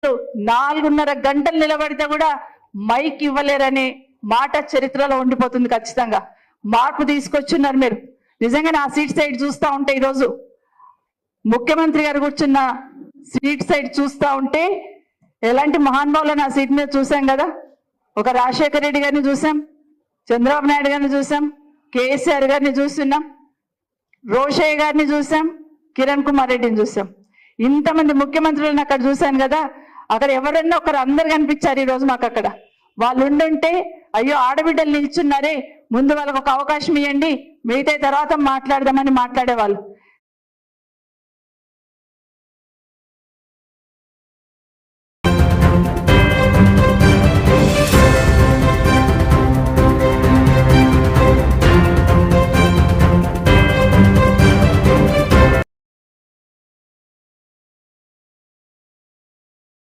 మీరు 4.5 గంటలు నిలబడితే కూడా మైక్ ఇవ్వలేరనే మాట చరిత్రలో ఉండిపోతుంది. ఖచ్చితంగా మార్పు తీసుకొచ్చున్నారు మీరు. నిజంగా ఆ సీట్ సైడ్ చూస్తూ ఉంటే ఈరోజు ముఖ్యమంత్రి గారు కూర్చున్న సీట్ సైడ్ చూస్తూ ఉంటే ఎలాంటి మహానుభావులను ఆ సీట్ మీద చూసాం కదా. ఒక రాజశేఖర రెడ్డి గారిని చూసాం, చంద్రబాబు నాయుడు గారిని చూసాం, కేసీఆర్ గారిని చూస్తున్నాం, రోషయ్య గారిని చూసాం, కిరణ్ కుమార్ రెడ్డిని చూసాం. ఇంతమంది ముఖ్యమంత్రులను అక్కడ చూశాను కదా. అక్కడ ఎవరన్నా ఒకరు అందరు కనిపించారు ఈరోజు మాకు. అక్కడ వాళ్ళు ఉండుంటే అయ్యో ఆడబిడ్డలు నిల్చున్నారే, ముందు వాళ్ళకు ఒక అవకాశం ఇవ్వండి, మిగతా తర్వాత మాట్లాడదామని మాట్లాడేవాళ్ళు.